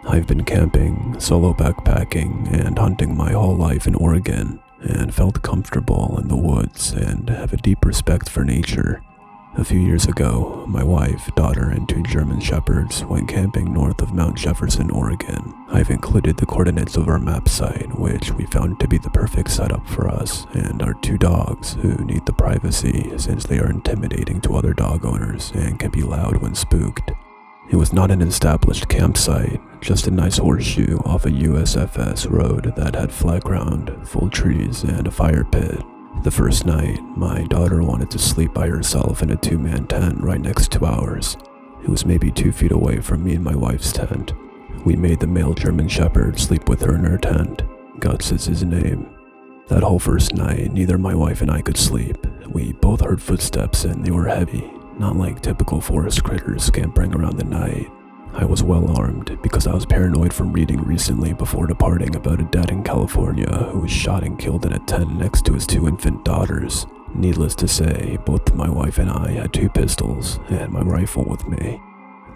I've been camping, solo backpacking, and hunting my whole life in Oregon, and felt comfortable in the woods and have a deep respect for nature. A few years ago, my wife, daughter, and 2 German shepherds went camping north of Mount Jefferson, Oregon. I've included the coordinates of our map site, which we found to be the perfect setup for us and our 2 dogs, who need the privacy since they are intimidating to other dog owners and can be loud when spooked. It was not an established campsite, just a nice horseshoe off a USFS road that had flat ground, full trees, and a fire pit. The first night, my daughter wanted to sleep by herself in a 2-man tent right next to ours. It was maybe 2 feet away from me and my wife's tent. We made the male German shepherd sleep with her in her tent. Guts is his name. That whole first night, neither my wife and I could sleep. We both heard footsteps and they were heavy, not like typical forest critters scampering around the night. I was well armed because I was paranoid from reading recently before departing about a dad in California who was shot and killed in a tent next to his 2 infant daughters. Needless to say, both my wife and I had 2 pistols and my rifle with me.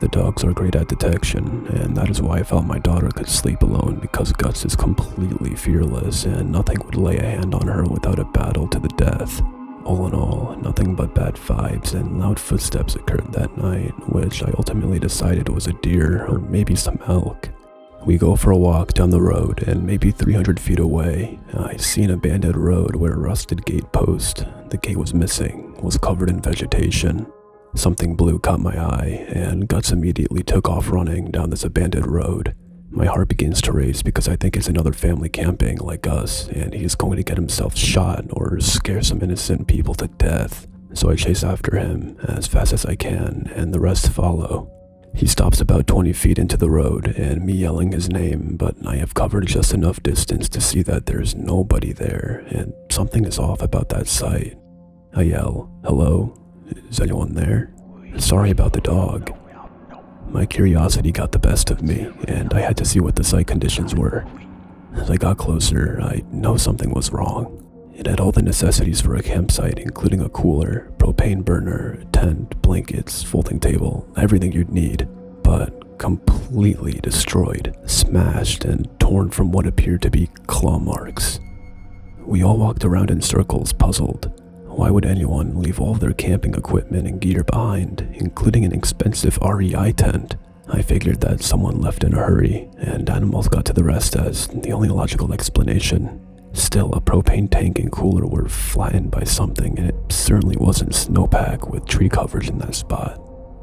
The dogs are great at detection, and that is why I felt my daughter could sleep alone, because Guts is completely fearless and nothing would lay a hand on her without a battle to the death. All in all, nothing but bad vibes and loud footsteps occurred that night, which I ultimately decided was a deer or maybe some elk. We go for a walk down the road, and maybe 300 feet away, I see an abandoned road where a rusted gate post, the gate was missing, was covered in vegetation. Something blue caught my eye, and Guts immediately took off running down this abandoned road. My heart begins to race because I think it's another family camping like us, and he is going to get himself shot or scare some innocent people to death. So I chase after him as fast as I can, and the rest follow. He stops about 20 feet into the road, and me yelling his name, but I have covered just enough distance to see that there's nobody there, and something is off about that sight. I yell, "Hello? Is anyone there? Sorry about the dog." My curiosity got the best of me, and I had to see what the site conditions were. As I got closer, I know something was wrong. It had all the necessities for a campsite, including a cooler, propane burner, tent, blankets, folding table, everything you'd need, but completely destroyed, smashed, and torn from what appeared to be claw marks. We all walked around in circles, puzzled. Why would anyone leave all of their camping equipment and gear behind, including an expensive REI tent? I figured that someone left in a hurry, and animals got to the rest as the only logical explanation. Still, a propane tank and cooler were flattened by something, and it certainly wasn't snowpack with tree coverage in that spot.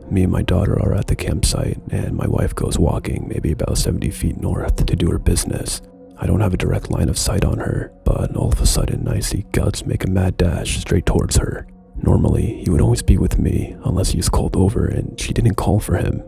Me and my daughter are at the campsite, and my wife goes walking maybe about 70 feet north to do her business. I don't have a direct line of sight on her, but all of a sudden I see Guts make a mad dash straight towards her. Normally, he would always be with me unless he was called over, and she didn't call for him.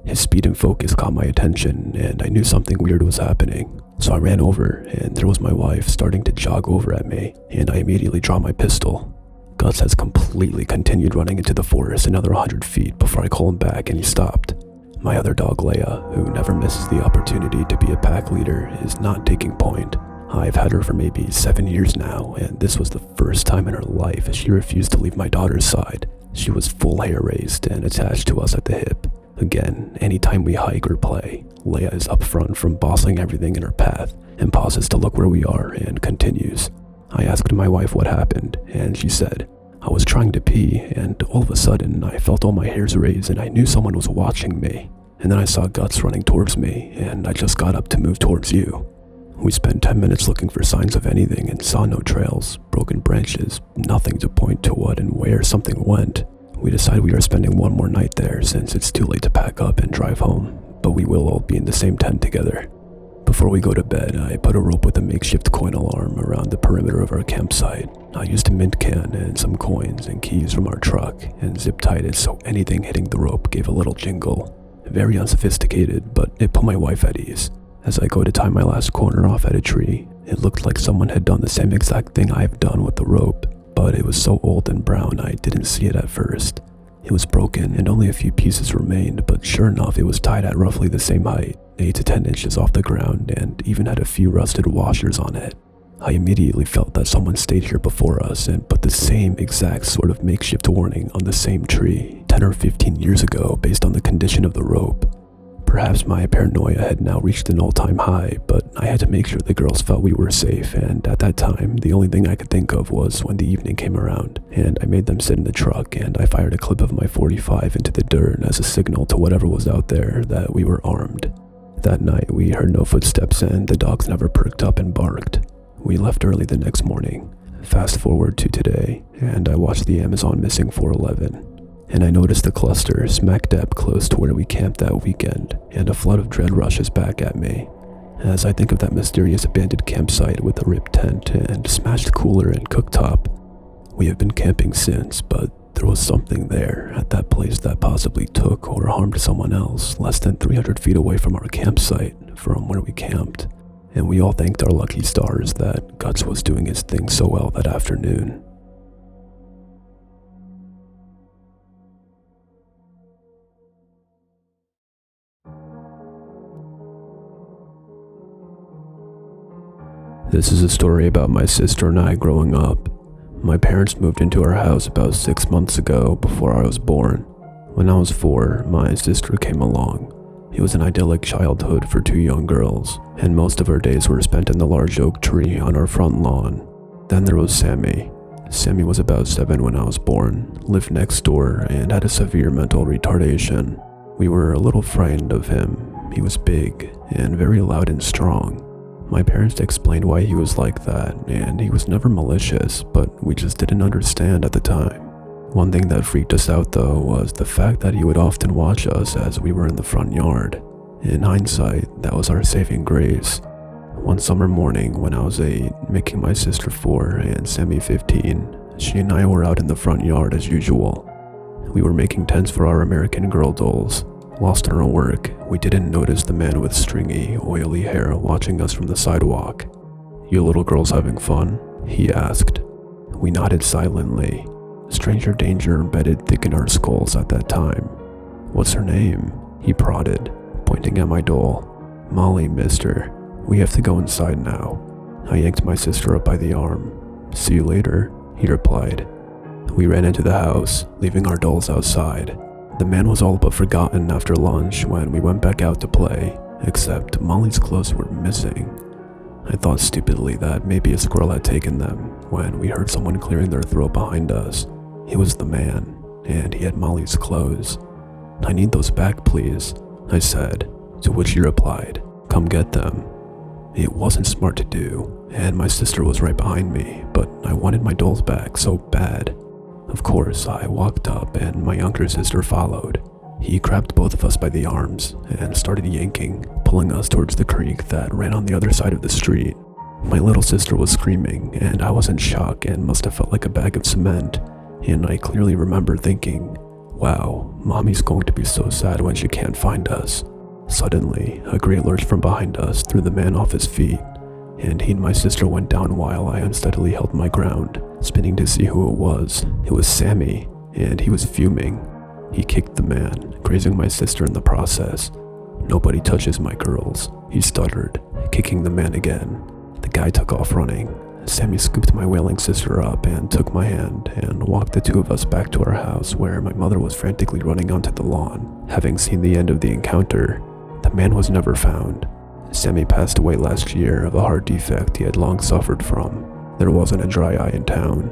His speed and focus caught my attention, and I knew something weird was happening. So I ran over, and there was my wife starting to jog over at me, and I immediately draw my pistol. Guts has completely continued running into the forest another 100 feet before I call him back, and he stopped. My other dog, Leia, who never misses the opportunity to be a pack leader, is not taking point. I've had her for maybe 7 years now, and this was the first time in her life she refused to leave my daughter's side. She was full hair raised and attached to us at the hip. Again, anytime we hike or play, Leia is up front from bossing everything in her path, and pauses to look where we are and continues. I asked my wife what happened, and she said, "I was trying to pee, and all of a sudden I felt all my hairs raise and I knew someone was watching me. And then I saw Guts running towards me, and I just got up to move towards you." We spent 10 minutes looking for signs of anything and saw no trails, broken branches, nothing to point to what and where something went. We decided we are spending one more night there since it's too late to pack up and drive home, but we will all be in the same tent together. Before we go to bed, I put a rope with a makeshift coin alarm around the perimeter of our campsite. I used a mint can and some coins and keys from our truck and zip-tied it so anything hitting the rope gave a little jingle. Very unsophisticated, but it put my wife at ease. As I go to tie my last corner off at a tree, it looked like someone had done the same exact thing I've done with the rope, but it was so old and brown I didn't see it at first. It was broken and only a few pieces remained, but sure enough it was tied at roughly the same height, 8 to 10 inches off the ground, and even had a few rusted washers on it. I immediately felt that someone stayed here before us and put the same exact sort of makeshift warning on the same tree 10 or 15 years ago based on the condition of the rope. Perhaps my paranoia had now reached an all-time high, but I had to make sure the girls felt we were safe, and at that time, the only thing I could think of was when the evening came around, and I made them sit in the truck, and I fired a clip of my .45 into the dirt as a signal to whatever was out there that we were armed. That night, we heard no footsteps, and the dogs never perked up and barked. We left early the next morning. Fast forward to today, and I watched the Amazon Missing 411. And I noticed a cluster smack dab close to where we camped that weekend, and a flood of dread rushes back at me. As I think of that mysterious abandoned campsite with a ripped tent and smashed cooler and cooktop. We have been camping since, but there was something there at that place that possibly took or harmed someone else less than 300 feet away from our campsite from where we camped. And we all thanked our lucky stars that Guts was doing his thing so well that afternoon. This is a story about my sister and I growing up. My parents moved into our house about 6 months ago before I was born. When I was 4, my sister came along. It was an idyllic childhood for 2 young girls, and most of our days were spent in the large oak tree on our front lawn. Then there was Sammy. Sammy was about 7 when I was born, lived next door, and had a severe mental retardation. We were a little frightened of him. He was big and very loud and strong. My parents explained why he was like that, and he was never malicious, but we just didn't understand at the time. One thing that freaked us out though was the fact that he would often watch us as we were in the front yard. In hindsight, that was our saving grace. One summer morning when I was 8, making my sister 4 and Sammy 15, she and I were out in the front yard as usual. We were making tents for our American Girl dolls. Lost in our work, we didn't notice the man with stringy, oily hair watching us from the sidewalk. "You little girls having fun?" he asked. We nodded silently. Stranger danger embedded thick in our skulls at that time. "What's her name?" he prodded, pointing at my doll. "Molly, mister. We have to go inside now." I yanked my sister up by the arm. "See you later," he replied. We ran into the house, leaving our dolls outside. The man was all but forgotten after lunch when we went back out to play, except Molly's clothes were missing. I thought stupidly that maybe a squirrel had taken them when we heard someone clearing their throat behind us. It was the man, and he had Molly's clothes. "I need those back, please," I said, to which he replied, "Come get them." It wasn't smart to do, and my sister was right behind me, but I wanted my dolls back so bad. Of course, I walked up and my younger sister followed. He grabbed both of us by the arms and started yanking, pulling us towards the creek that ran on the other side of the street. My little sister was screaming, and I was in shock and must have felt like a bag of cement, and I clearly remember thinking, wow, Mommy's going to be so sad when she can't find us. Suddenly, a great lurch from behind us threw the man off his feet, and he and my sister went down while I unsteadily held my ground, spinning to see who it was. It was Sammy, and he was fuming. He kicked the man, grazing my sister in the process. "Nobody touches my girls," he stuttered, kicking the man again. The guy took off running. Sammy scooped my wailing sister up and took my hand and walked the 2 of us back to our house where my mother was frantically running onto the lawn. Having seen the end of the encounter, the man was never found. Sammy passed away last year of a heart defect he had long suffered from. There wasn't a dry eye in town.